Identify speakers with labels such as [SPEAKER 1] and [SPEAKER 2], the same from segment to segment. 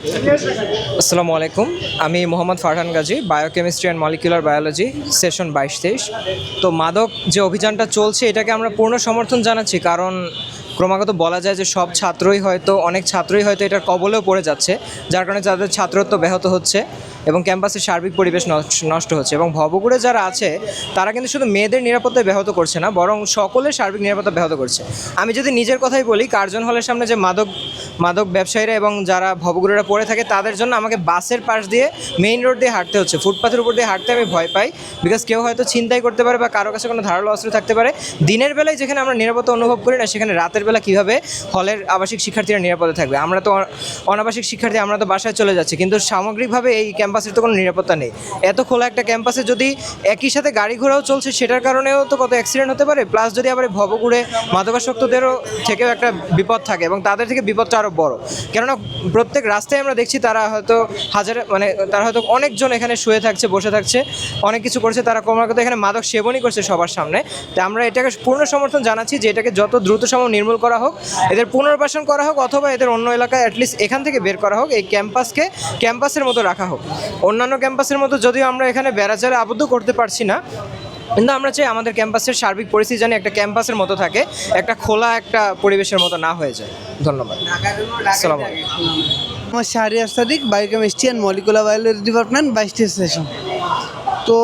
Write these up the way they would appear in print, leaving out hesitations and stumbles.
[SPEAKER 1] আসসালামু আলাইকুম। আমি Mohammad Farhan Gazi, biochemistry and molecular biology, session 22-23। তো মাদক যে অভিযানটা চলছে এটাকে আমরা পূর্ণ সমর্থন জানাচ্ছি, কারণ ক্রমাগত বলা যায় যে অনেক ছাত্রই হয়তো এটার কবলেও পড়ে যাচ্ছে, যার কারণে তাদের ছাত্রত্ব ব্যাহত হচ্ছে এবং ক্যাম্পাসের সার্বিক পরিবেশ নষ্ট হচ্ছে। এবং ভবঘুরে যারা আছে তারা কিন্তু শুধু মেয়েদের নিরাপত্তা ব্যাহত করছে না, বরং সকলের সার্বিক নিরাপত্তা ব্যাহত করছে। আমি যদি নিজের কথাই বলি, কার্জন হলের সামনে যে মাদক ব্যবসায়ীরা এবং যারা ভবঘুরেরা পড়ে থাকে তাদের জন্য আমাকে বাসের পাশ দিয়ে মেইন রোড দিয়ে হাঁটতে হচ্ছে, ফুটপাথের উপর দিয়ে হাঁটতে আমি ভয় পাই। বিকজ কেউ হয়তো ছিনতাই করতে পারে বা কারো কাছে কোনো ধারালো অস্ত্র থাকতে পারে। দিনের বেলায় যেখানে আমরা নিরাপত্তা অনুভব করি না, সেখানে রাতের বেলা কীভাবে হলের আবাসিক শিক্ষার্থীরা নিরাপদে থাকবে? আমরা তো অনাবাসিক শিক্ষার্থী, আমরা তো বাসায় চলে যাচ্ছি, কিন্তু সামগ্রিকভাবে এই ক্যাম্পাসের তো কোনো নিরাপত্তা নেই। এত খোলা একটা ক্যাম্পাসে যদি একই সাথে গাড়ি ঘোড়াও চলছে, সেটার কারণেও তো কত অ্যাক্সিডেন্ট হতে পারে। প্লাস যদি আবার ভবঘুরে মাদকাসক্তদেরও থেকেও একটা বিপদ থাকে, এবং তাদের থেকে বিপদটা আরও বড়। কেননা প্রত্যেক রাস্তায় আমরা দেখছি তারা হয়তো তারা হয়তো অনেকজন এখানে শুয়ে থাকছে, বসে থাকছে, অনেক কিছু করছে, তারা ক্রমাগত এখানে মাদক সেবনই করছে সবার সামনে। তাই আমরা এটাকে পূর্ণ সমর্থন জানাচ্ছি যে এটাকে যত দ্রুত সম্ভব নির্মূল করা হোক, এদের পুনর্বাসন করা হোক, অথবা এদের অন্য এলাকায় অ্যাটলিস্ট এখান থেকে বের করা হোক। এই ক্যাম্পাসকে ক্যাম্পাসের মতো রাখা হোক। অন্যান্য ক্যাম্পাসের মতো যদিও আমরা এখানে বেড়াচারে আবদ্ধ করতে পারছি না, কিন্তু আমরা চাই আমাদের ক্যাম্পাসের সার্বিক পরিস্থিতি যেন একটা ক্যাম্পাসের মতো থাকে, একটা খোলা একটা পরিবেশের মতো না হয়ে যায়। ধন্যবাদ। আসসালামু আলাইকুম।
[SPEAKER 2] আমার Shahriar Sadik, biochemistry and molecular biology department, 22টি সেশন। তো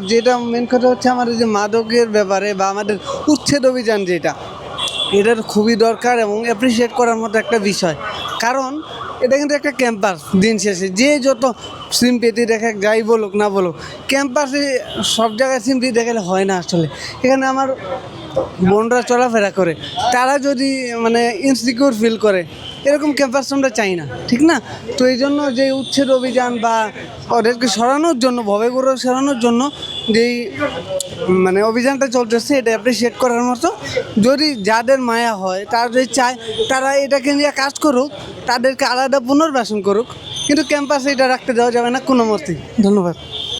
[SPEAKER 2] যেটা মেন কথা হচ্ছে আমাদের যে মাদকের ব্যাপারে বা আমাদের উচ্ছেদ অভিযান এটার খুবই দরকার এবং অ্যাপ্রিসিয়েট করার মতো একটা বিষয়। কারণ এটা কিন্তু একটা ক্যাম্পাস, দিন শেষে যে যত সিম্পেথি দেখে যাই বলুক না বলুক, ক্যাম্পাসে সব জায়গায় সিম্পেথি দেখালে হয় না। আসলে এখানে আমার বোনরা চলাফেরা করে, তারা যদি ইনসিকিউর ফিল করে, এরকম ক্যাম্পাস আমরা চাই না, ঠিক না? তো এই জন্য যে উচ্ছেদ অভিযান বা ওদেরকে সরানোর জন্য, ভবঘুরে সরানোর জন্য যেই অভিযানটা চলতেছে, এটা অ্যাপ্রিসিয়েট করার মতো। যদি যাদের মায়া হয়, তারা যদি চায়, তারা এটাকে নিয়ে কাজ করুক, তাদেরকে আলাদা পুনর্বাসন করুক, কিন্তু ক্যাম্পাসে এটা রাখতে দেওয়া যাবে না কোনো মতেই। ধন্যবাদ।